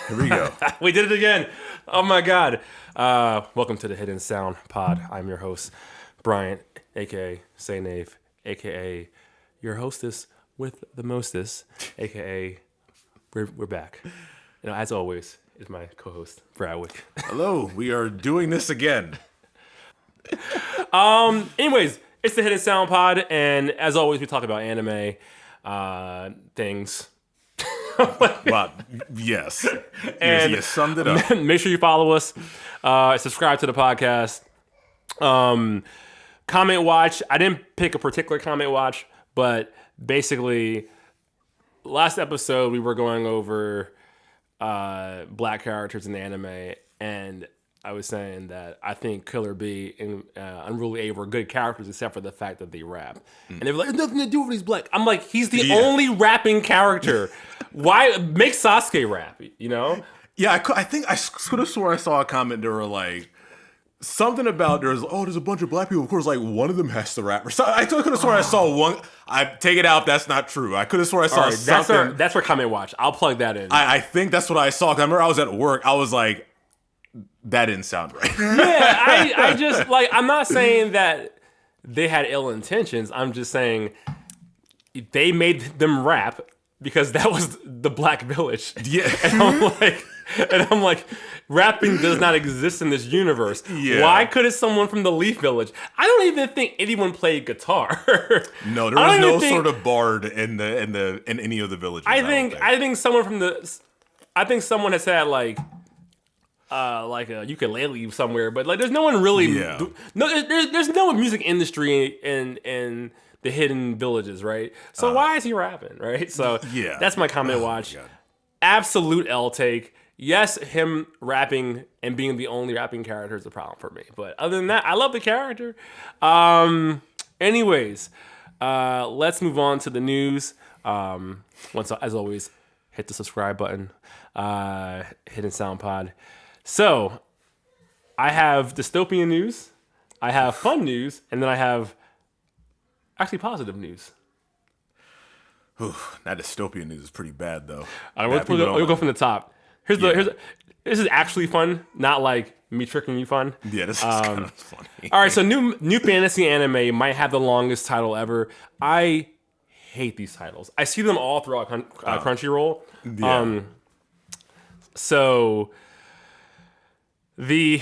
Here we go. We did it again. Oh my God. Welcome to the Hidden Sound Pod. I'm your host, Bryant, aka Say Nave, aka your hostess with the mostest, aka we're back. You know, as always, is my co-host, Bradwick. Hello, we are doing this again. Anyways, it's the Hidden Sound Pod, and as always, we talk about anime things. Well, yes. And you summed it up. Make sure you follow us, subscribe to the podcast, comment watch. I didn't pick a particular comment watch, but basically, last episode we were going over black characters in the anime, and I was saying that I think Killer Bee and Unruly A were good characters except for the fact that they rap. And they were like, nothing to do with he's black. I'm like, he's the only rapping character. Why make Sasuke rap, you know? Yeah, I think I could have sworn I saw a comment that were like, something about there's a bunch of black people. Of course, like one of them has to rap. Or so, I could have sworn I saw one. I take it out. That's not true. I could have sworn I saw something. That's where comment watch. I'll plug that in. I think that's what I saw. 'Cause I remember I was at work. I was like, that didn't sound right. Yeah, I just like, I'm not saying that they had ill intentions. I'm just saying they made them rap because that was the Black Village. Yeah. And I'm like, rapping does not exist in this universe. Yeah. Why couldn't someone from the Leaf Village? I don't even think anyone played guitar. No, there was no sort of bard in any of the villages. I think someone has had like a ukulele somewhere, but like there's no one really. Yeah. There's no music industry in the hidden villages, right? So why is he rapping, right? So yeah, that's my comment watch. Absolute L take. Yes, him rapping and being the only rapping character is a problem for me. But other than that, I love the character. Anyways, let's move on to the news. As always, hit the subscribe button. Hidden Sound Pod. So, I have dystopian news, I have fun news, and then I have actually positive news. That dystopian news is pretty bad, though. We'll go from the top. This is actually fun, not like me tricking you fun. Yeah, this is kind of funny. All right, so new fantasy anime might have the longest title ever. I hate these titles. I see them all throughout Crunchyroll. Yeah. So the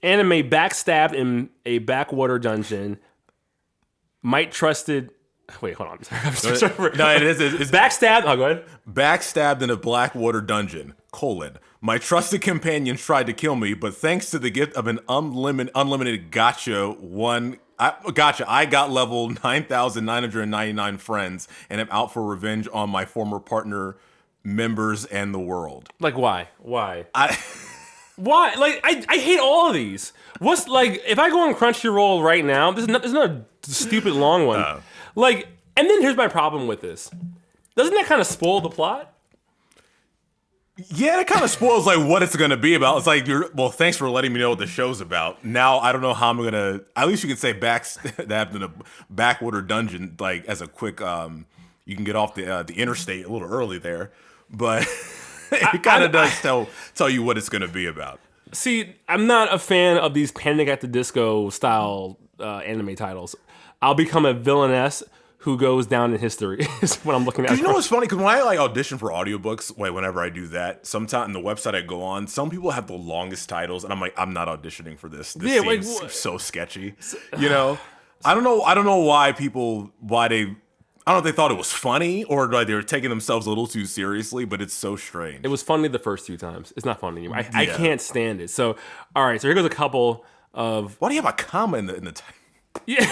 anime Backstabbed in a Backwater Dungeon might trusted. Wait, hold on. No, it is. It's Backstabbed. Oh, go ahead. Backstabbed in a Blackwater dungeon. : My trusted companions tried to kill me, but thanks to the gift of an unlimited gacha, I got level 9,999 friends and am out for revenge on my former partner, members, and the world. Like, why? Why? Why? Like, I hate all of these. What's like, if I go on Crunchyroll right now, there's not a stupid long one. Like, and then here's my problem with this. Doesn't that kind of spoil the plot? Yeah, it kind of spoils like what it's gonna be about. It's like, thanks for letting me know what the show's about. Now I don't know how I'm gonna. At least you can say backstabbed in a backwater dungeon, like as a quick. You can get off the interstate a little early there, but it kind of does tell you what it's gonna be about. See, I'm not a fan of these Panic at the Disco style anime titles. I'll become a villainess who goes down in history is what I'm looking at. You know what's funny? Because when I like audition for audiobooks, whenever I do that, sometimes the website I go on, some people have the longest titles, and I'm like, I'm not auditioning for this. This seems so sketchy. You know, I don't know why they. I don't know if they thought it was funny or like they were taking themselves a little too seriously, but it's so strange. It was funny the first 2 times. It's not funny anymore. I can't stand it. So, all right. So here goes a couple of. Why do you have a comma in the title? Yeah.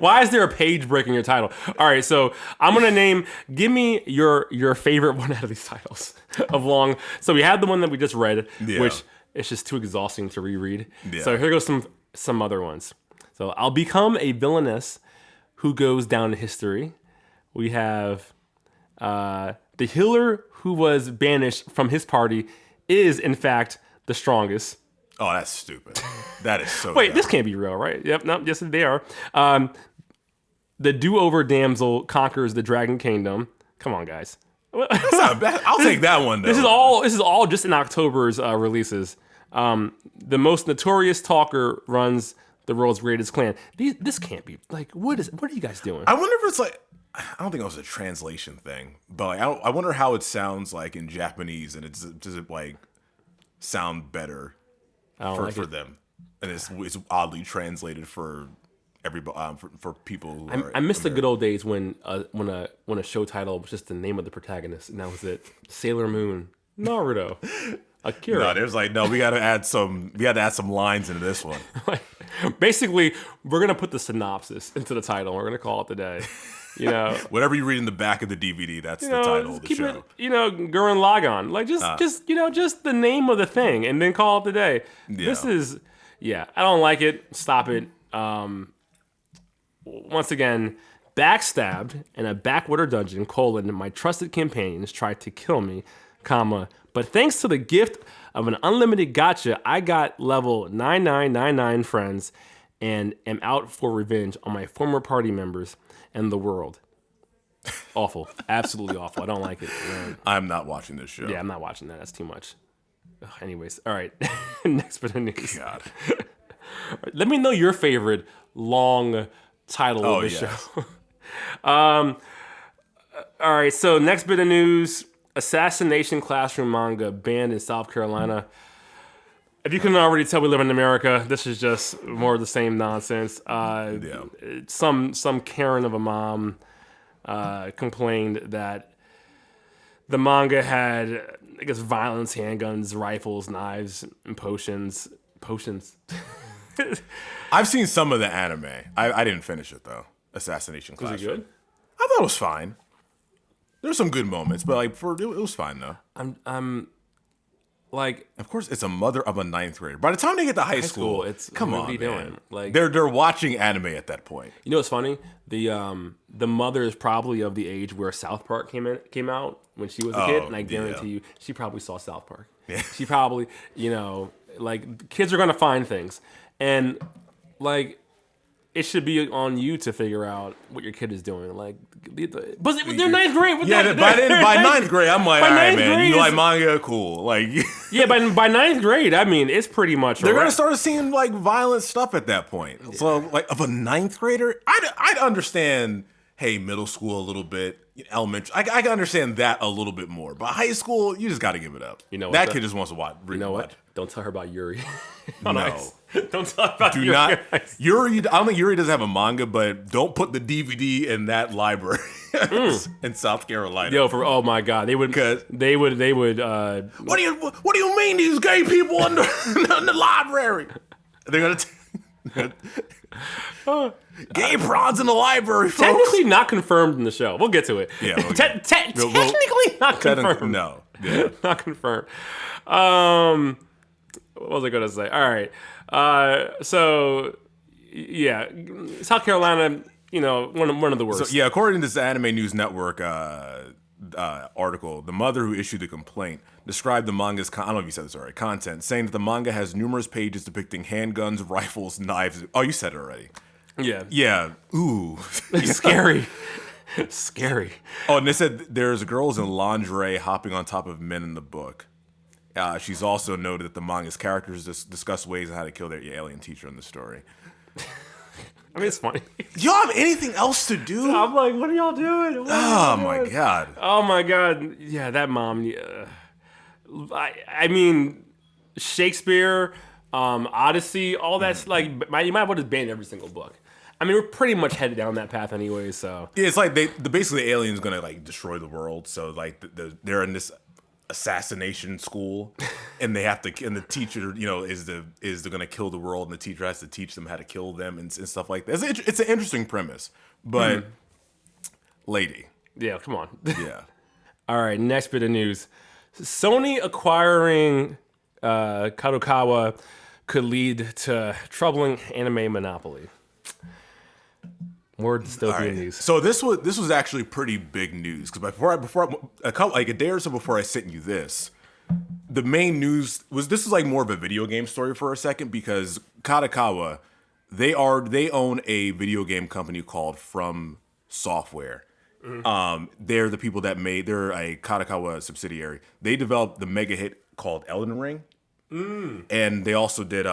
Why is there a page break in your title? All right, so I'm gonna name. Give me your favorite one out of these titles of long. So we had the one that we just read, which is just too exhausting to reread. Yeah. So here goes some other ones. So I'll become a villainess who goes down in history. We have the healer who was banished from his party is in fact the strongest. Oh, that's stupid. That is so Wait, dumb. This can't be real, right? Yep, no, yes, they are. The do-over damsel conquers the Dragon Kingdom. Come on, guys. That's not bad. I'll take that one though. This is all just in October's releases. The most notorious talker runs the world's greatest clan. This can't be like what are you guys doing? I wonder if it's like I don't think it was a translation thing, but like I wonder how it sounds like in Japanese, and does it like sound better for them, and it's oddly translated for everybody for people. Who I miss the good old days when a show title was just the name of the protagonist, and that was it. Sailor Moon, Naruto, Akira. No, there's like we got to add some lines into this one. Basically, we're gonna put the synopsis into the title. We're gonna call it the day. You know, whatever you read in the back of the DVD, that's the title of the show. Gurren Lagann, like just the name of the thing, and then call it the day. Yeah. This is, I don't like it. Stop it. Once again, backstabbed in a backwater dungeon. My trusted companions tried to kill me, but thanks to the gift of an unlimited gacha, I got level 9999 friends, and am out for revenge on my former party members and the world. Awful. Absolutely awful. I don't like it. I'm not watching this show. Yeah, I'm not watching that. That's too much. Ugh, anyways, all right. Next bit of news. God. Let me know your favorite long title of the show. All right, so next bit of news. Assassination Classroom manga banned in South Carolina. If you couldn't already tell, we live in America. This is just more of the same nonsense. Some Karen of a mom complained that the manga had, I guess, violence, handguns, rifles, knives, and potions. I've seen some of the anime. I didn't finish it though. Assassination Classroom. Was it good? I thought it was fine. There's some good moments, but like it was fine though. I'm like, of course, it's a mother of a ninth grader. By the time they get to high school, it's come what on, are you man. doing? Like they're watching anime at that point. You know what's funny? The mother is probably of the age where South Park came out when she was a kid, and I guarantee you, she probably saw South Park. Yeah. She probably, like kids are gonna find things, and like it should be on you to figure out what your kid is doing. Like, but they're ninth grade. By ninth grade, I'm like, all right, man, you like manga, cool. Like, yeah, by ninth grade, I mean, it's pretty much. They're gonna start seeing like violent stuff at that point. Yeah. So, like, of a ninth grader, I'd understand. Hey, middle school a little bit, elementary. I can understand that a little bit more, but high school, you just got to give it up. You know, that kid just wants to watch. You know what? Don't tell her about Yuri. No. Don't tell her about Yuri. Do not. Yuri. I don't think Yuri doesn't have a manga, but don't put the DVD in that library in South Carolina. Yo, oh my God, they would. What do you mean these gay people in the library? They're gonna. Gay prawns in the library, folks. Technically not confirmed in the show. We'll get to it. Yeah. Technically not confirmed. No. Yeah. Not confirmed. What was I going to say? All right. So, yeah. South Carolina, one of the worst. So, yeah, according to this Anime News Network article, the mother who issued the complaint described the manga's, I don't know if you said this already, content, saying that the manga has numerous pages depicting handguns, rifles, knives. Oh, you said it already. Yeah. Yeah. Ooh. Scary. Scary. Oh, and they said there's girls in lingerie hopping on top of men in the book. She's also noted that the manga's characters discuss ways on how to kill their alien teacher in the story. I mean, it's funny. Y'all have anything else to do? I'm like, what are y'all doing? My God. Oh, my God. Yeah, that mom. Yeah. I mean, Shakespeare, Odyssey, all that's like, you might as well just ban every single book. I mean, we're pretty much headed down that path anyway, so. Yeah, it's like basically the alien's gonna like destroy the world. So like they're in this assassination school, and they have to, and the teacher, is gonna kill the world, and the teacher has to teach them how to kill them and stuff like that. It's an interesting premise, but lady. Yeah, come on. Yeah. All right, next bit of news: Sony acquiring Kadokawa could lead to troubling anime monopoly. More dystopian news. So this was actually pretty big news, because before a day or so before I sent you this, the main news was this is like more of a video game story for a second, because Kadokawa, they own a video game company called From Software, They're the people that they're a Kadokawa subsidiary. They developed the mega hit called Elden Ring. And they also did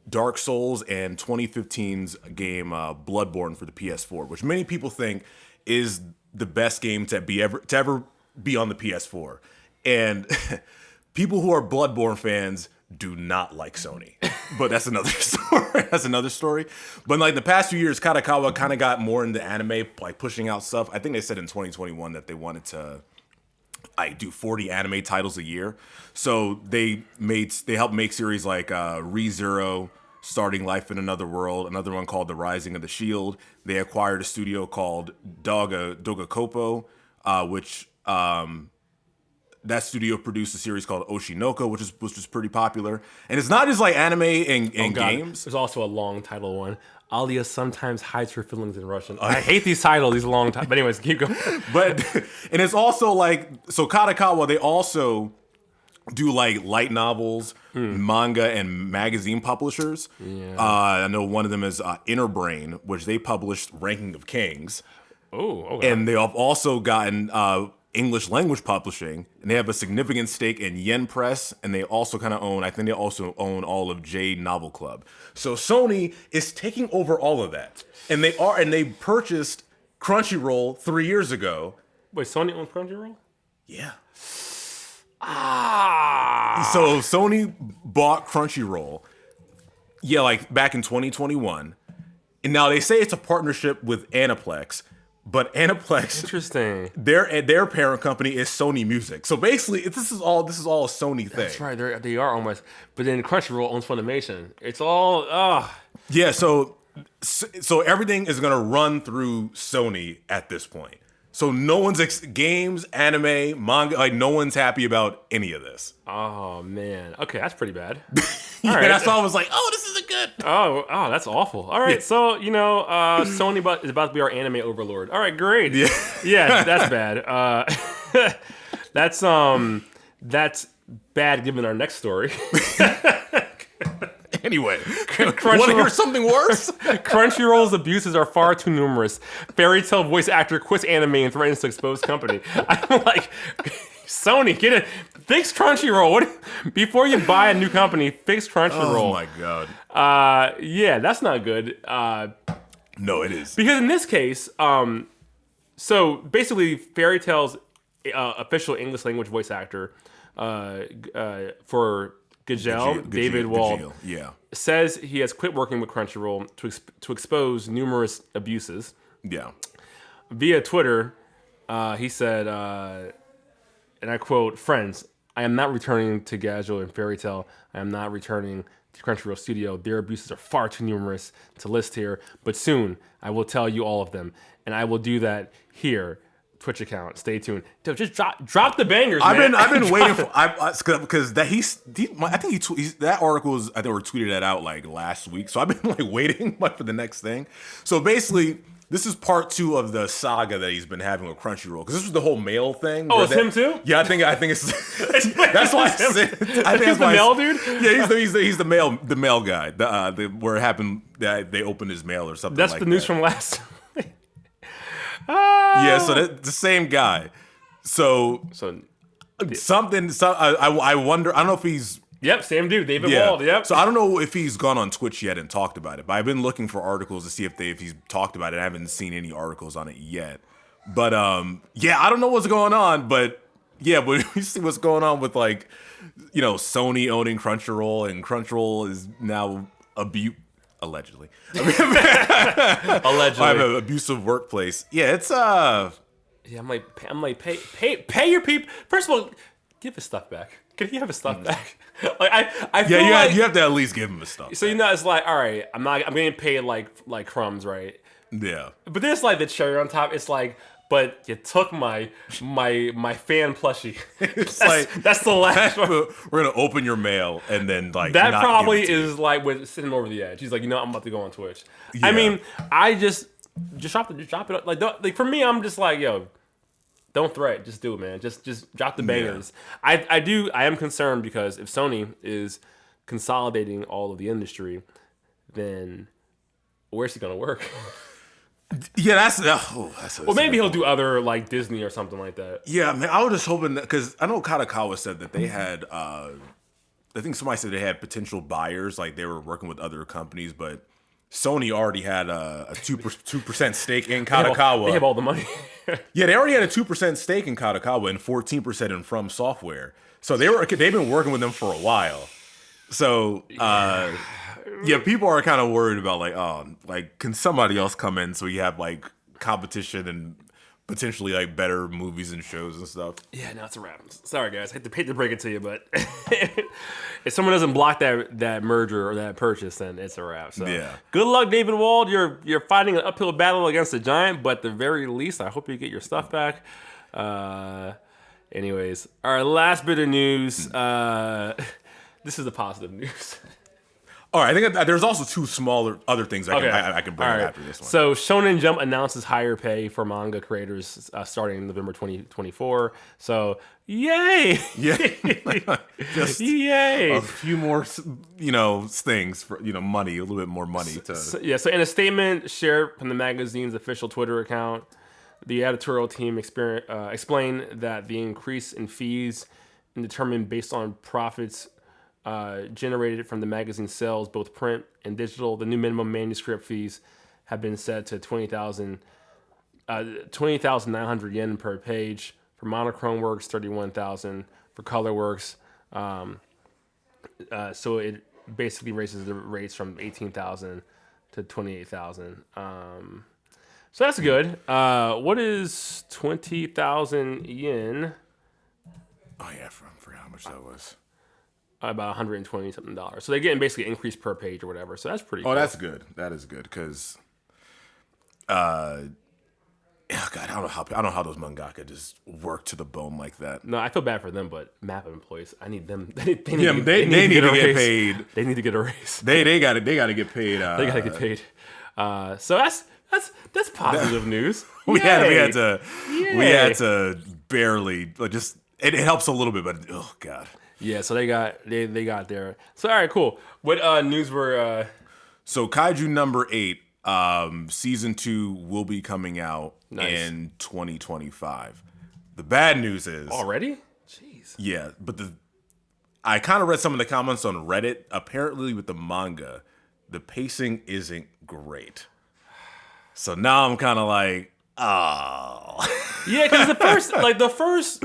Dark Souls and 2015's game Bloodborne for the PS4, which many people think is the best game to ever be on the PS4. And people who are Bloodborne fans do not like Sony, but that's another story. But like the past few years, Kadokawa kind of got more into anime, like pushing out stuff. I think they said in 2021 that they wanted to do 40 anime titles a year. So they helped make series like ReZero, Starting Life in Another World, another one called The Rising of the Shield. They acquired a studio called Doga Kopo, which that studio produced a series called Oshinoko, which was pretty popular. And it's not just like anime and games. There's also a long title one. Alia sometimes hides her feelings in Russian. I hate these titles, these long titles. But anyways, keep going. And it's also like, so Kadokawa, they also do like light novels, manga, and magazine publishers. Yeah. I know one of them is Inner Brain, which they published Ranking of Kings. Oh, okay. And they have also gotten English language publishing, and they have a significant stake in Yen Press, and they also own all of Jade Novel Club. So Sony is taking over all of that, and they purchased Crunchyroll 3 years ago. Wait, Sony owns Crunchyroll? Yeah. So Sony bought Crunchyroll, like back in 2021, and now they say it's a partnership with Aniplex. But Aniplex, interesting. Their parent company is Sony Music. So basically, this is all a Sony thing. That's right. They are almost. But then Crunchyroll owns Funimation. It's all. Yeah. So everything is gonna run through Sony at this point. So no one's games, anime, manga, like no one's happy about any of this. Oh man. Okay, that's pretty bad. All right. That's why I was like, oh, this isn't good. Oh, that's awful. All right, so Sony is about to be our anime overlord. All right, great. Yeah, that's bad. That's bad given our next story. Anyway, want to hear something worse? Crunchyroll's abuses are far too numerous. Fairy Tail voice actor quits anime and threatens to expose company. I'm like, Sony, get it. Fix Crunchyroll. Before you buy a new company, fix Crunchyroll. Oh my god. Yeah, that's not good. No, it is. Because in this case, so basically, Fairy Tail's official English language voice actor for Gajel, David Wald, says he has quit working with Crunchyroll to expose numerous abuses. Yeah. Via Twitter, he said, and I quote, "Friends, I am not returning to Gajel and Fairy Tail. I am not returning to Crunchyroll Studio. Their abuses are far too numerous to list here, but soon I will tell you all of them, and I will do that here." Twitch account. Stay tuned. Dude, just drop the bangers, man. I've been waiting for because that I think that article was, I think, we tweeted that out like last week. So I've been like waiting for the next thing. So basically, this is part 2 of the saga that he's been having with Crunchyroll, because this was the whole mail thing. Oh, it's him too? Yeah, I think it's. That's why I said. I think he's the mail dude. Yeah, he's the mail guy. Where it happened that they opened his mail or something. That's like the news that. from last. Yeah, so that's the same guy. So something. I wonder. I don't know if he's. Yep, same dude, David Wald. Yep. So I don't know if he's gone on Twitch yet and talked about it, but I've been looking for articles to see if he's talked about it. I haven't seen any articles on it yet. But yeah, I don't know what's going on, but yeah, but we see what's going on with like, Sony owning Crunchyroll, and Crunchyroll is now allegedly. Allegedly. I have an abusive workplace. Yeah, it's Yeah, I'm like, pay your people. First of all, give his stuff back. Can he have his stuff back? Like I feel you have to at least give him his stuff. So back. it's like, all right, I'm getting paid like crumbs, right? Yeah. But there's like the cherry on top. It's like, but you took my fan plushie. That's the last one. We're gonna open your mail and then like that not probably give it to is you. like with sitting over the edge. He's like, I'm about to go on Twitch. Yeah. I mean, I just drop it. Like for me, I'm just like, yo, don't threat. Just do it, man. Just drop the bangers. Yeah. I am concerned because if Sony is consolidating all of the industry, then where's he gonna work? Yeah, that's Well, maybe he'll do other like Disney or something like that. Yeah, man, I was just hoping that, because I know Katakawa said that they had, I think somebody said they had potential buyers, like they were working with other companies, but Sony already had a 2% stake in Katakawa. They have all the money. Yeah, they already had a 2% stake in Katakawa and 14% in From Software. So they've been working with them for a while. So yeah, people are kind of worried about like, oh, like can somebody else come in so you have like competition and potentially like better movies and shows and stuff. Yeah, no, it's a wrap. Sorry, guys. I hate to break it to you, but if someone doesn't block that merger or that purchase, then it's a wrap. So yeah. Good luck, David Wald. You're fighting an uphill battle against a giant, but at the very least, I hope you get your stuff back. Anyways, our last bit of news. This is the positive news. All right, I think there's also two smaller other things I can bring up after this one. So Shonen Jump announces higher pay for manga creators starting in November 2024. So yay! Yeah, just yay! A few more, things for money, a little bit more money to. So in a statement shared from the magazine's official Twitter account, the editorial team explained that the increase in fees is determined based on profits generated from the magazine's sales, both print and digital. The new minimum manuscript fees have been set to 20,900 yen per page. For monochrome works, 31,000 for color works. So it basically raises the rates from 18,000 to 28,000. So that's good. What is 20,000 yen? Oh yeah, I forgot how much that was. About $120 something. So they're getting basically increased per page or whatever. So that's pretty cool. That's good. That is good because, God, I don't know how those mangaka just work to the bone like that. No, I feel bad for them, but MAPPA employees, I need them. They need to get paid. They need to get a raise. They got to get paid. They got to get paid. So that's positive news. We had to barely just. It helps a little bit, but oh god. Yeah, so they got there. So all right, cool. What news were? So Kaiju number 8, season 2 will be coming out in 2025. The bad news is already. Jeez. Yeah, but I kind of read some of the comments on Reddit. Apparently, with the manga, the pacing isn't great. So now I'm kind of like, oh. Yeah, because the first.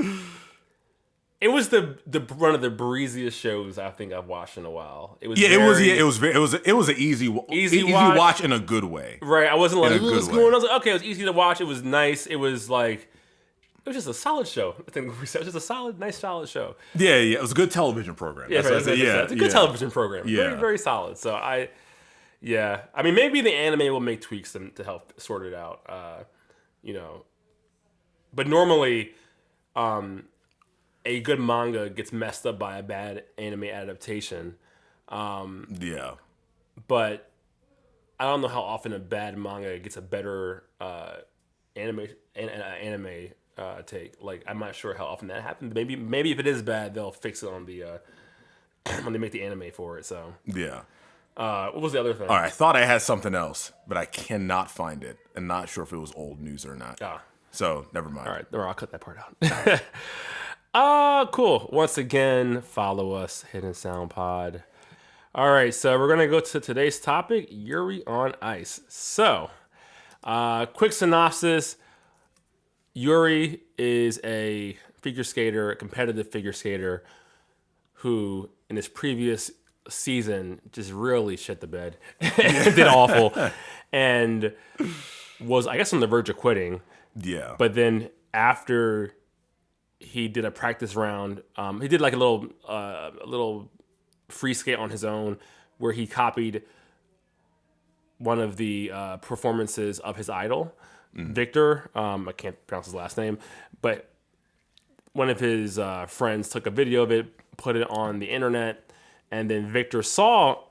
It was the one of the breeziest shows I think I've watched in a while. It was an easy watch in a good way. Right, I wasn't like, what's going on? I was like, okay, it was easy to watch. It was nice. It was just a solid show. I think we said it was just a nice solid show. Yeah, it was a good television program. Yeah, it's a good television program. Yeah. Very, very solid. So I mean, maybe the anime will make tweaks to help sort it out. But normally, a good manga gets messed up by a bad anime adaptation. Yeah. But I don't know how often a bad manga gets a better anime take. Like, I'm not sure how often that happens. Maybe if it is bad, they'll fix it on the when they make the anime for it. So yeah. What was the other thing? All right, I thought I had something else, but I cannot find it. I'm not sure if it was old news or not. So never mind. All right, I'll cut that part out. Cool. Once again, follow us, Hidden Sound Pod. All right, so we're gonna go to today's topic, Yuri on Ice. So, quick synopsis: Yuri is a competitive figure skater, who in his previous season just really shit the bed, did awful, and was, I guess, on the verge of quitting. Yeah. But then after he did a practice round, he did like a little free skate on his own where he copied one of the performances of his idol, Victor. I can't pronounce his last name, but one of his friends took a video of it, put it on the internet, and then Victor saw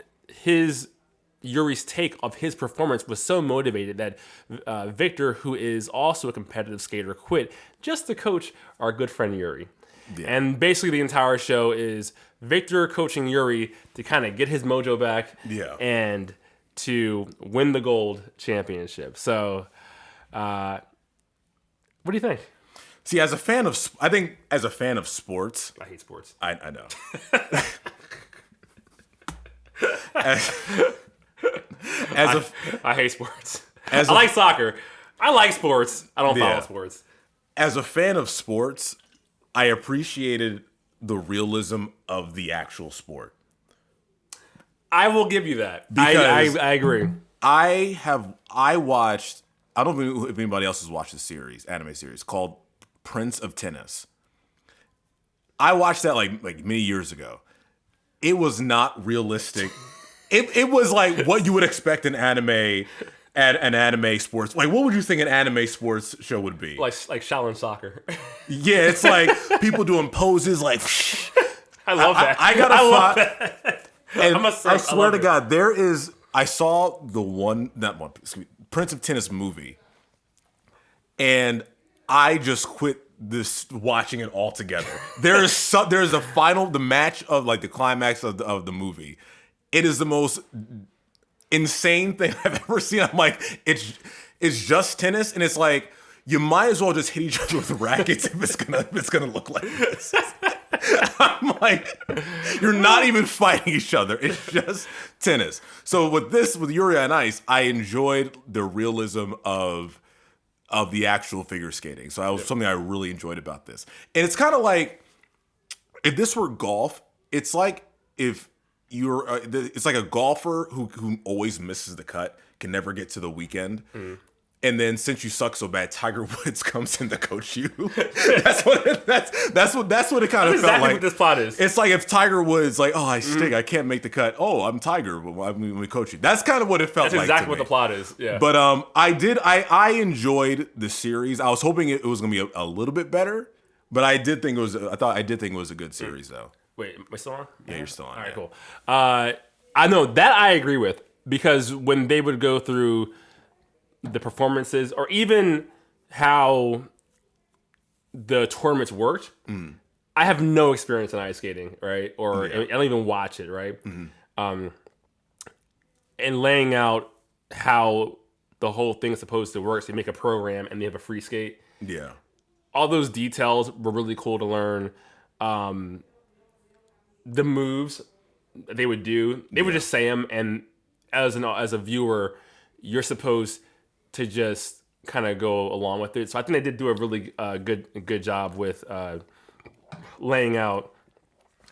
Yuri's take of his performance was so motivated that Victor, who is also a competitive skater, quit just to coach our good friend Yuri. Yeah. And basically the entire show is Victor coaching Yuri to kind of get his mojo back and to win the gold championship. So What do you think? See, as a fan of sports, I hate sports. I know. I hate sports. I like soccer. I like sports. I don't follow sports. As a fan of sports, I appreciated the realism of the actual sport. I will give you that. I agree. I watched. I don't know if anybody else has watched the anime series called Prince of Tennis. I watched that like many years ago. It was not realistic. It was like what you would expect an anime sports. Like, what would you think an anime sports show would be? Like Shaolin soccer. Yeah, it's like people doing poses like. I love that. I love that. And I swear to God, I saw Prince of Tennis movie, and I just quit watching it altogether. There's the match of like the climax of the movie. It is the most insane thing I've ever seen. I'm like, it's just tennis, and it's like you might as well just hit each other with rackets if it's gonna look like this. I'm like, you're not even fighting each other. It's just tennis. So with Yuri on Ice, I enjoyed the realism of the actual figure skating. So that was something I really enjoyed about this. And it's kind of like, if this were golf, it's like if it's like a golfer who always misses the cut, can never get to the weekend. Mm. And then since you suck so bad, Tiger Woods comes in to coach you. That's what it kind of felt exactly like. What this plot is. It's like if Tiger Woods like, oh, I stink, I can't make the cut. Oh, I'm Tiger, we coach you. That's kind of what it felt like. That's exactly what the plot is. Yeah. But I enjoyed the series. I was hoping it was gonna be a little bit better, but I did think it was a good series though. Wait, am I still on? Yeah, you're still on. All right, cool. I know that I agree with, because when they would go through the performances, or even how the tournaments worked. Mm. I have no experience in ice skating, right? Or I don't even watch it, right? Mm-hmm. And laying out how the whole thing is supposed to work. So you make a program and they have a free skate. Yeah. All those details were really cool to learn. The moves they would do, they would just say them, and as a viewer, you're supposed to just kind of go along with it. So I think they did do a really good job with laying out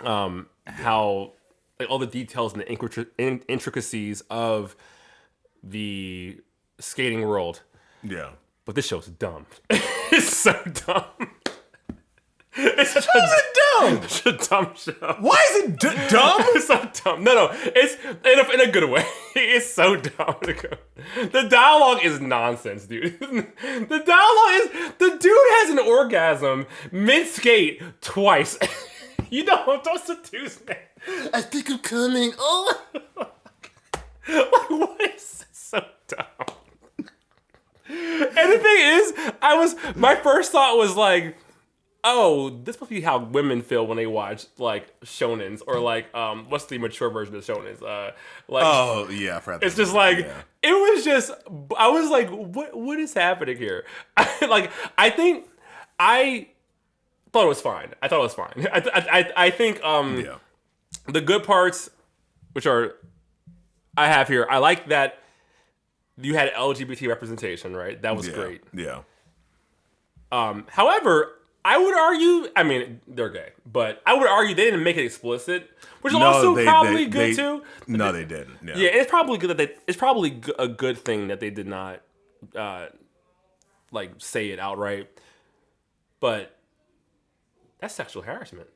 how, like, all the details and the intricacies of the skating world. Yeah. But this show's dumb. It's so dumb. It's such a dumb show. Why is it dumb? It's so dumb. No, it's in a good way. It's so dumb. The dialogue is nonsense, dude. The dialogue is, the dude has an orgasm mid-skate twice. You know what I'm supposed to do, man? I think I'm coming. Oh. Like, what is this? So dumb. And the thing is, my first thought was like, oh, this must be how women feel when they watch like shonens, or like what's the mature version of shonens? Oh yeah, it's just like it was just. I was like, what is happening here? Like, I think I thought it was fine. I think the good parts, which are I have here, I like that you had LGBT representation, right? That was great. Yeah. However, I would argue, I mean, they're gay, but I would argue they didn't make it explicit, which is also probably good too. No, they didn't. Yeah, it's probably good that it's probably a good thing that they did not like say it outright. But that's sexual harassment.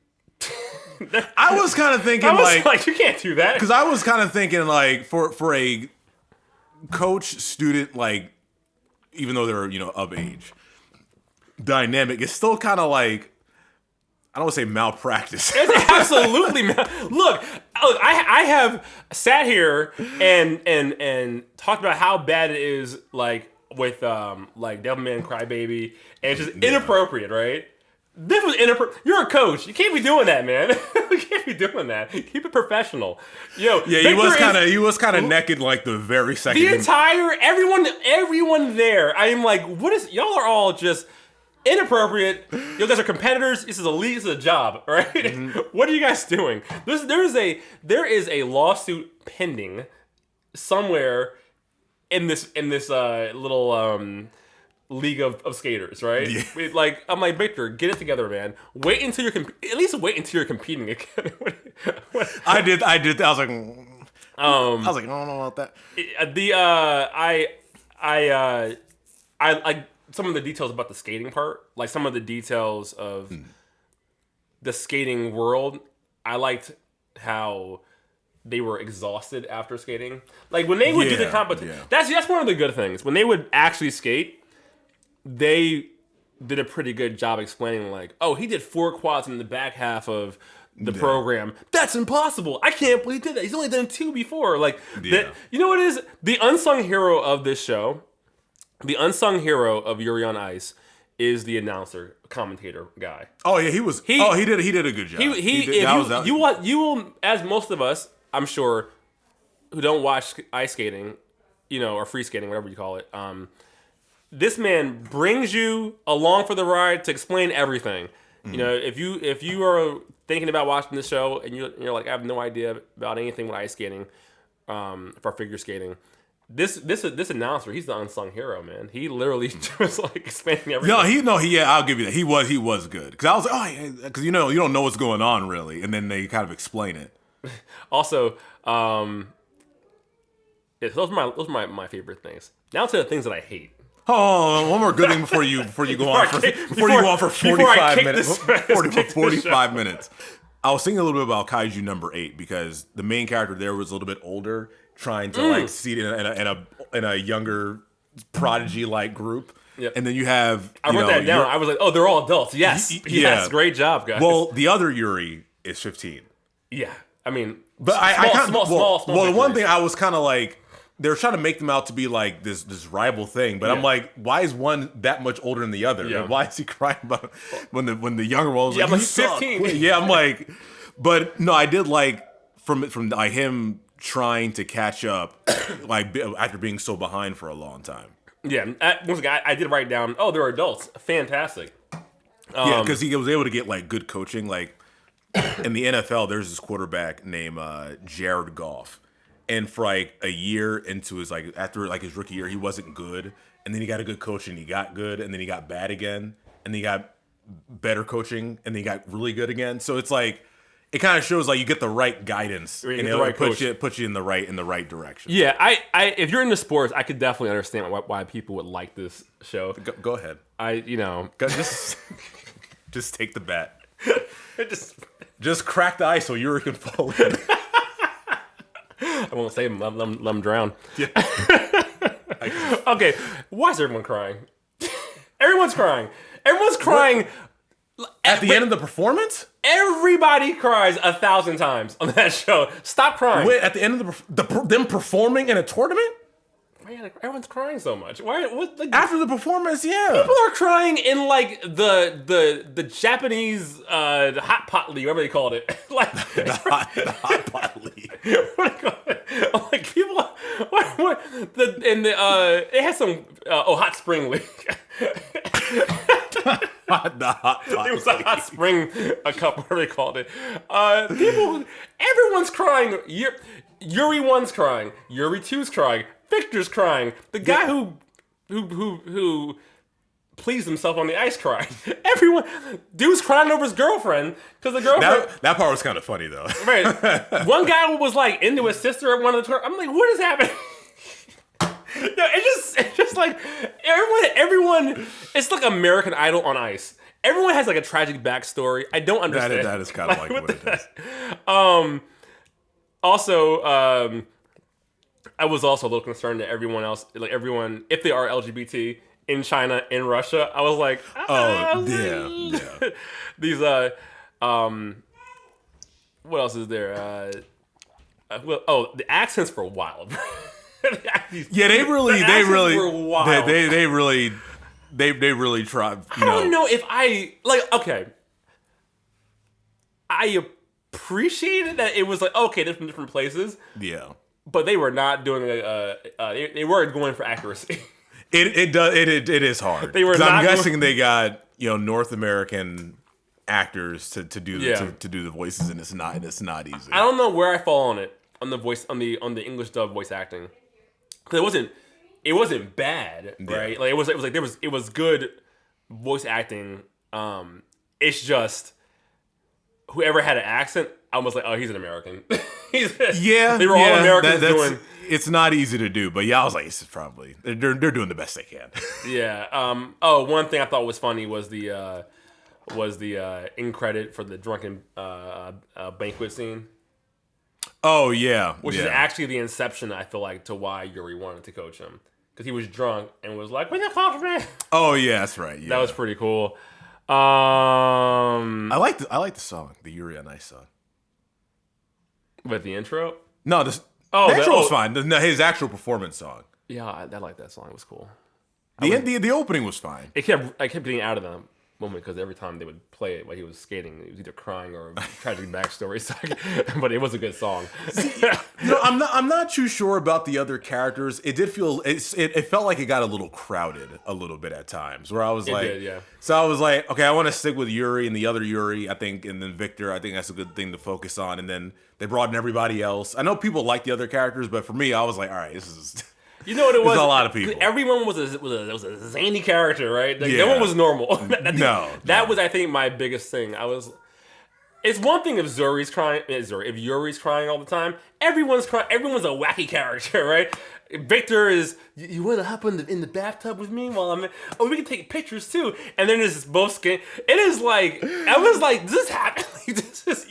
I was kind of thinking like you can't do that, because I was kind of thinking like for a coach student, like, even though they're of age, dynamic, it's still kind of like, I don't want to say malpractice. It's absolutely look. I have sat here and talked about how bad it is, like with like Devilman Crybaby, and it's just inappropriate, right? This was inappropriate. You're a coach. You can't be doing that, man. You can't be doing that. Keep it professional. Yo, Yeah, he was kind of naked like the very second. The entire everyone there. I am like, what is? Y'all are all just inappropriate. You guys are competitors. This is a league. This is a job, right? Mm-hmm. What are you guys doing? There is a lawsuit pending somewhere in this little league of skaters, right? Yeah. Like, I'm like, Victor, get it together, man. Wait until you're at least wait until you're competing again. I did. I was like, I don't know about that. I some of the details about the skating part, like some of the details of the skating world. I liked how they were exhausted after skating. Like when they would do the competition, that's one of the good things. When they would actually skate, they did a pretty good job explaining, like, oh, he did 4 quads in the back half of the program. That's impossible. I can't believe he did that. He's only done 2 before. Like, you know what it is? The unsung hero of this show, the unsung hero of Yuri on Ice, is the announcer, commentator guy. Oh yeah, he did a good job. You will, as most of us, I'm sure, who don't watch ice skating, or free skating, whatever you call it, this man brings you along for the ride to explain everything. Mm-hmm. If you are thinking about watching this show and you're like, I have no idea about anything with ice skating, for figure skating, this announcer, he's the unsung hero, man. He literally was like explaining everything. I'll give you that. He was good, because I was like, because you don't know what's going on really, and then they kind of explain it. Also, those are my favorite things. Now to the things that I hate. Oh, one more good thing before you go on for 45 minutes. 45 minutes. I was thinking a little bit about Kaiju number 8, because the main character there was a little bit older, trying to like succeed in a younger prodigy like group. Yep. And then you have I wrote that down. I was like, oh, they're all adults. Yes, yes, great job, guys. Well, the other Yuri is 15. Yeah, I mean, but small. Well, the one thing I was kind of like, they were trying to make them out to be like this rival thing, but I'm like, why is one that much older than the other? Yeah. And why is he crying about when the younger one was like, I'm like 15. Yeah, I'm like, but no, I did like from like him trying to catch up, like after being so behind for a long time. Yeah, once again, I did write down, oh, they're adults. Fantastic. Yeah, because he was able to get like good coaching. Like in the NFL, there's this quarterback named Jared Goff. And for like a year into his after his rookie year, he wasn't good. And then he got a good coach and he got good. And then he got bad again. And then he got better coaching and then he got really good again. So it's like, it kind of shows like you get the right guidance and it puts you in the right direction. Yeah, I if you're into sports, I could definitely understand why people would like this show. Go ahead. Just take the bat. just crack the ice so Yuri can fall in. I won't say let him drown. Yeah. Okay, why is everyone crying? Everyone's crying. Everyone's crying. At the end of the performance? Everybody cries 1,000 times on that show. Stop crying. Wait, at the end of them performing in a tournament? Why everyone's crying so much? Why? After the performance, yeah. People are crying in like the Japanese hot pot league, whatever they called it. Like the hot pot league. What do you call it? Like people, it has some hot spring league. The hot pot. It was a hot spring cup, whatever they called it. Everyone's crying. Yuri 1's crying. Yuri 2's crying. Victor's crying. The guy who pleased himself on the ice crying. Everyone, dude's crying over his girlfriend because the girlfriend. That part was kind of funny though. Right. One guy was like into his sister at one of the tournaments. I'm like, what is happening? No, it's just like everyone. It's like American Idol on ice. Everyone has like a tragic backstory. I don't understand. That is kind of like what it is. Also, I was also a little concerned that everyone else, like everyone, if they are LGBT in China, in Russia, I was like, yeah. These, what else is there? The accents were wild. Yeah, they really were wild. They really They really tried. I don't know if I like. Okay, I appreciated that it was like okay, they're from different places. Yeah, but they were not doing they weren't going for accuracy. It is hard. They were. I'm guessing they got North American actors to do the voices, and it's not easy. I don't know where I fall on it on the voice on the English dub voice acting because it wasn't bad, right? Like it was good voice acting. It's just whoever had an accent, I was like, oh, he's an American. They were all Americans doing. It's not easy to do, but I was like, this is probably they're doing the best they can. Yeah. One thing I thought was funny was the end credit for the drunken banquet scene. Oh yeah, which is actually the inception. I feel like to why Yuri wanted to coach him because he was drunk and was like, "When you coach me." Oh yeah, that's right. Yeah. That was pretty cool. I like the song, the Yuri on Ice song. With the intro? No, the intro was fine. His actual performance song. Yeah, I like that song. It was cool. The opening was fine. I kept getting out of the moment because every time they would play it while he was skating, he was either crying or tragic backstory. So but it was a good song. I'm not too sure about the other characters. It did feel it felt like it got a little crowded a little bit at times. Where I was So I was like, okay, I want to stick with Yuri and the other Yuri, I think, and then Victor. I think that's a good thing to focus on. And then they brought in everybody else. I know people like the other characters, but for me, I was like, all right, this is. You know what it was? A lot of people. Everyone was a zany character, right? Like, no one was normal. That was, I think, my biggest thing. It's one thing if Yuri's crying all the time. Everyone's crying. Everyone's a wacky character, right? Victor is, you want to hop in the bathtub with me while I'm in? Oh, we can take pictures too. And then there's both skin. It is like, I was like, does this happen? It is.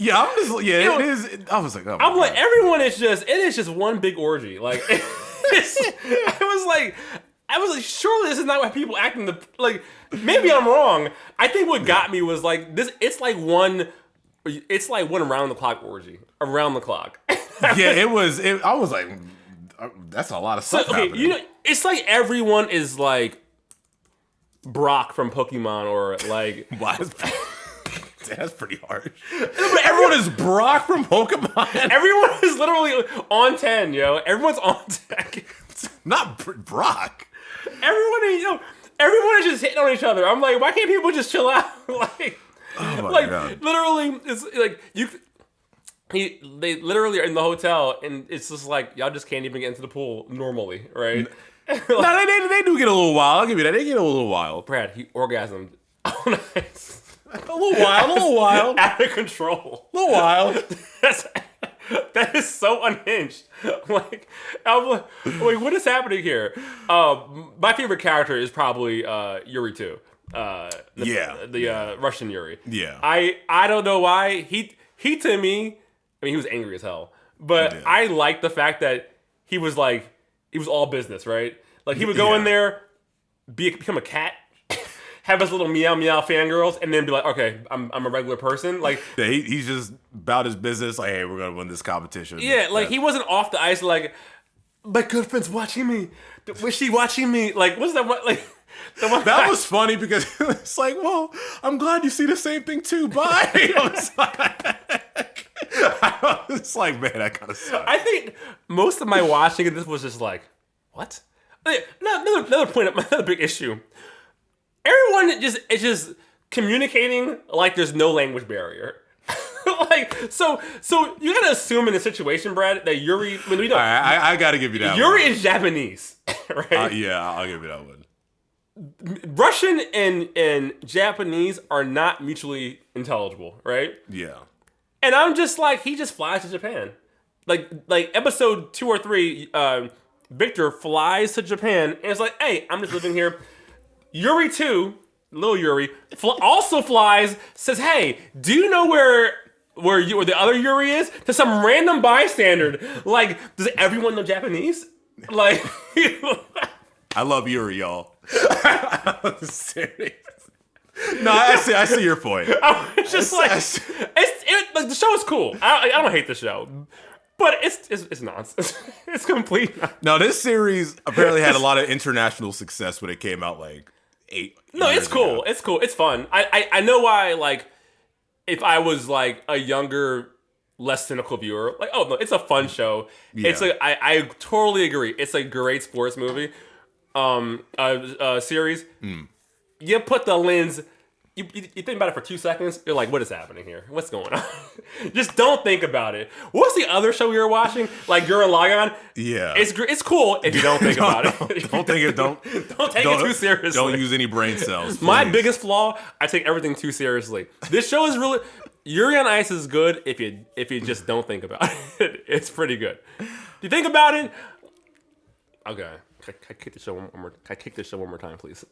I was like, oh my I'm like, God. everyone is it is just one big orgy. Like, I was like, surely this is not why people act in the, like, maybe I'm wrong. I think what got me was like, it's like one around the clock orgy. Around the clock. I was like, that's a lot of stuff happening. It's like everyone is like Brock from Pokemon or like... That's pretty harsh. Everyone is Brock from Pokemon. Everyone is literally on 10, yo. Everyone's on 10. Not Brock. Everyone is just hitting on each other. I'm like, why can't people just chill out? Like, oh my God. Literally, it's like they literally are in the hotel, and it's just like y'all just can't even get into the pool normally, right? No, they do get a little wild. I'll give you that. They get a little wild. Brad, he orgasmed. Oh, nice. A little wild. Out of control. A little wild. That is so unhinged. Like, I'm like, what is happening here? My favorite character is probably Yuri too. The Russian Yuri. Yeah. I don't know why he to me. I mean, he was angry as hell, but I like the fact that he was all business, right? Like he would go in there, become a cat. Have his little meow meow fangirls, and then be like, okay, I'm a regular person. Like he's just about his business. Like, hey, we're gonna win this competition. Yeah, like he wasn't off the ice. Like my girlfriend's watching me. Was she watching me? Like what's that? What like that was funny because it's like, well, I'm glad you see the same thing too. Bye. It's like, man, that kind of sucks. I think most of my watching of this was just like, what? Another point. Another big issue. Everyone is just communicating like there's no language barrier. Like so you gotta assume in a situation, Brad, that Yuri. I gotta give you that. Yuri is Japanese, right? Yeah, I'll give you that one. Russian and Japanese are not mutually intelligible, right? Yeah. And I'm just like, he just flies to Japan, like episode 2 or 3. Victor flies to Japan and it's like, hey, I'm just living here. Yuri too, little Yuri, also flies, says, hey, do you know where the other Yuri is? To some random bystander. Like, does everyone know Japanese? Like, I love Yuri, y'all. I'm serious. No, I see your point. It's just like the show is cool. I don't hate the show. But it's nonsense. It's complete nonsense. No, this series apparently had a lot of international success when it came out like 8. No, years it's cool. ago. It's cool. It's fun. I know why, like, if I was, like, a younger, less cynical viewer, like, oh, no, it's a fun show. Yeah. It's like, I totally agree. It's a great sports movie, series. You put the lens... You think about it for 2 seconds, you're like, what is happening here? What's going on? Just don't think about it. What's the other show we were watching? Like Gurren Lagann? Yeah. It's cool if you don't think about it. Don't take it too seriously. Don't use any brain cells. Please. My biggest flaw, I take everything too seriously. This show is really... Yuri on Ice is good if you just don't think about it. It's pretty good. If you think about it... Okay. Can I kick the show one more? Can I kick this show one more time, please?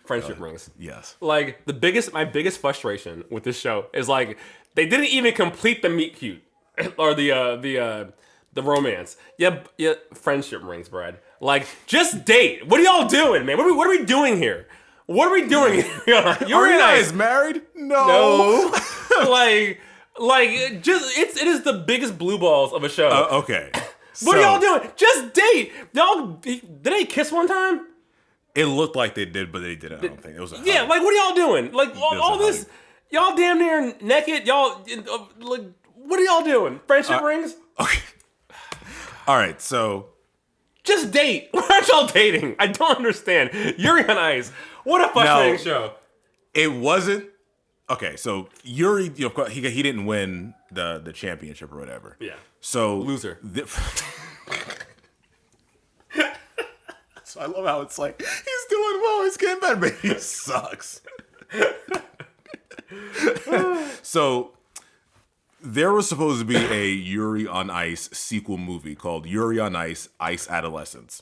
Friendship rings. Yes. Like my biggest frustration with this show is like they didn't even complete the meet cute or the romance. Yeah, friendship rings, Brad. Like just date. What are y'all doing, man? What are we doing here? What are we doing here? Are you guys married? No. like it is the biggest blue balls of a show. Okay. What are y'all doing? Just date. Did they kiss one time? It looked like they did, but they didn't. I don't think it was. Yeah, like what are y'all doing? Like all this, y'all damn near naked. Y'all like what are y'all doing? Friendship rings? Okay. All right, so just date. Why aren't y'all dating? I don't understand. Yuri on Ice. What a frustrating show. It wasn't. Okay, so Yuri, of course, he didn't win the championship or whatever. Yeah. So loser. So I love how it's like he's doing well, he's getting better, but he sucks. So there was supposed to be a Yuri on Ice sequel movie called Yuri on Ice: Ice Adolescence.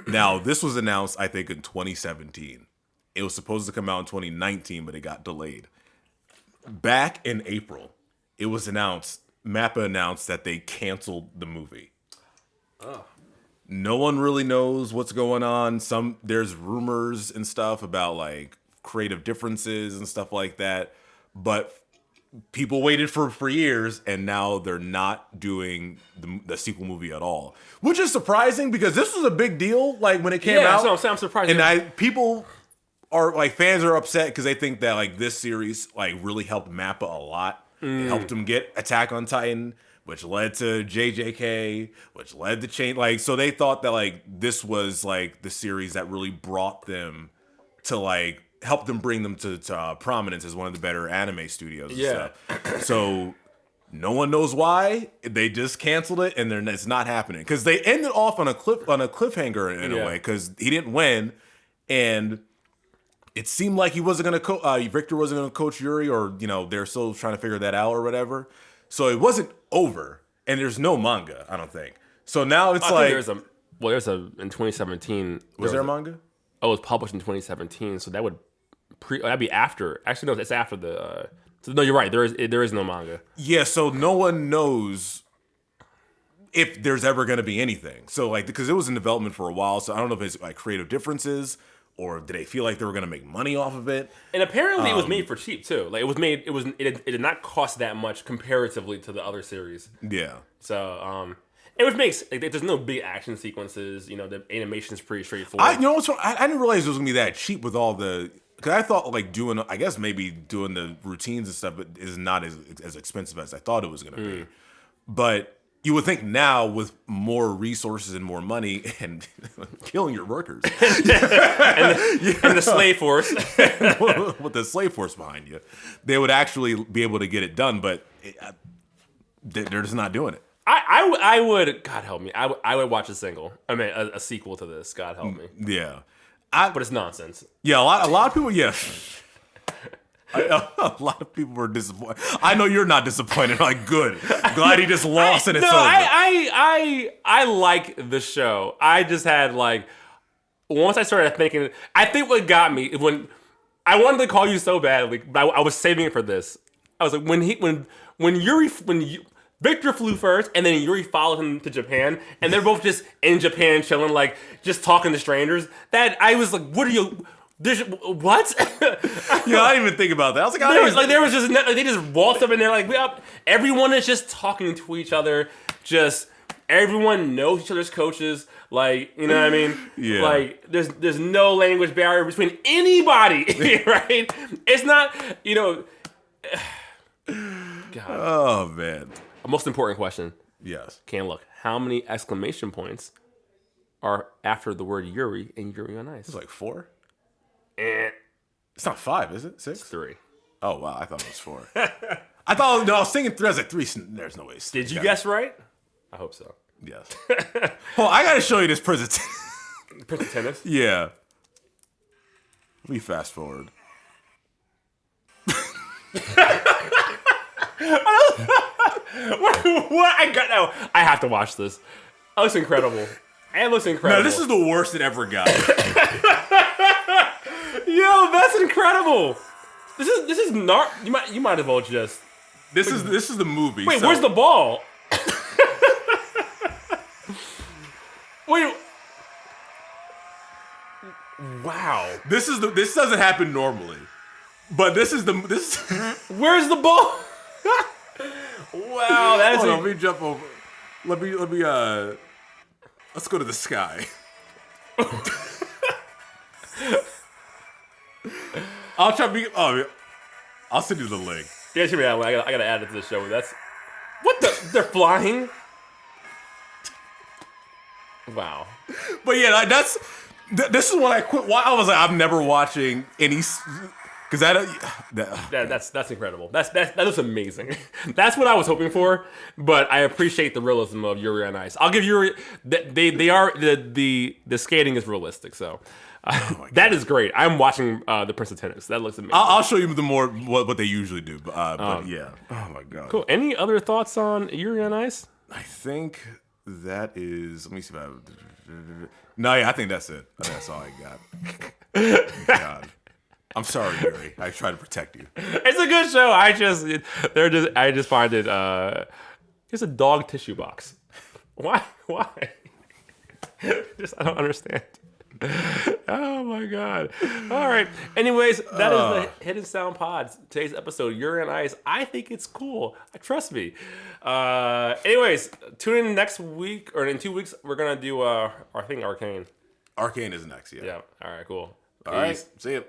Now this was announced, I think, in 2017. It was supposed to come out in 2019, but it got delayed. Back in April, it was announced. MAPPA announced that they canceled the movie. Oh. No one really knows what's going on. There's rumors and stuff about like creative differences and stuff like that. But people waited for years, and now they're not doing the sequel movie at all, which is surprising because this was a big deal. Like when it came out, so I'm surprised. And people are like fans are upset because they think that like this series like really helped MAPPA a lot. It helped them get Attack on Titan, which led to JJK, which led to Chain. Like, so they thought that like this was like the series that really brought them to like help them bring them to prominence as one of the better anime studios. And stuff. So no one knows why they just canceled it, and it's not happening because they ended off on a cliffhanger in a way because he didn't win, and it seemed like he wasn't gonna Victor wasn't gonna coach Yuri, or they're still trying to figure that out or whatever. So it wasn't over, and there's no manga, I don't think. So now it's there's in 2017. Was there a manga? Oh, it was published in 2017, so that'd be after. Actually, no, it's after the. So no, you're right. There is no manga. Yeah, so no one knows if there's ever going to be anything. So like, because it was in development for a while, so I don't know if it's like creative differences, or did they feel like they were going to make money off of it? And apparently it was made for cheap too. Like it did not cost that much comparatively to the other series. Yeah. So which makes like there's no big action sequences. The animation is pretty straightforward. I didn't realize it was going to be that cheap with all the. Because I thought like doing the routines and stuff, but is not as expensive as I thought it was going to be. But you would think now with more resources and more money and killing your workers and the slave force with the slave force behind you, they would actually be able to get it done. But they're just not doing it. I would, God help me, I would watch a sequel to this. God help me. Yeah. But it's nonsense. Yeah, a lot of people. Yeah, a lot of people were disappointed. I know you're not disappointed. Like, good, glad he just lost and it's over. I like the show. I just had like once I started thinking. I think what got me when I wanted to call you so badly, but I was saving it for this. I was like when Victor flew first, and then Yuri followed him to Japan, and they're both just in Japan chilling, like, just talking to strangers. That, I was like, what are you... What? I didn't even think about that. I was like, they just waltzed up in there, like, everyone is just talking to each other. Just, everyone knows each other's coaches. Like, you know what I mean? Yeah. Like, there's no language barrier between anybody, right? It's not, you know. God. Oh man. Most important question. Yes. Can't look. How many exclamation points are after the word Yuri in Yuri on Ice? It's like 4. Eh. It's not 5, is it? 6? 3. Oh wow, I thought it was 4. I thought I was thinking 3. I was like 3. There's no way. Did you guess right? I hope so. Yes. Well, I gotta show you this prison. Prison tennis. Yeah. Let me fast forward. What? I have to watch this. That looks incredible. It looks incredible. No, this is the worst it ever got. Yo, that's incredible. This is not. You might as well just. This is the movie. Wait, where's the ball? Wait. Wow. This doesn't happen normally. But this. Where's the ball? Wow, that is. Hold on, let me jump over. Let me. Let's go to the sky. I'll try to be. Oh, I'll send you the link. Yeah, should be that one. I gotta add it to the show. That's what the. They're flying. Wow. But yeah, this is when I quit. I was like, I'm never watching any. Because that's incredible. That looks amazing. That's what I was hoping for. But I appreciate the realism of Yuri on Ice. I'll give Yuri. They are the skating is realistic. So that is great. I'm watching the Prince of Tennis. That looks amazing. I'll show you the more what they usually do. But yeah. Oh my god. Cool. Any other thoughts on Yuri on Ice? I think that is. Let me see if I. No, yeah, I think that's it. That's all I got. God. I'm sorry, Yuri. I try to protect you. It's a good show. I just find it. It's a dog tissue box. Why? Just I don't understand. Oh my god. All right. Anyways, that is the Hidden Sound Pod. Today's episode, Yuri on Ice. I think it's cool. Trust me. Anyways, tune in next week or in 2 weeks. We're gonna do our thing, Arcane. Arcane is next. Yeah. Yeah. All right. Cool. All right. See you.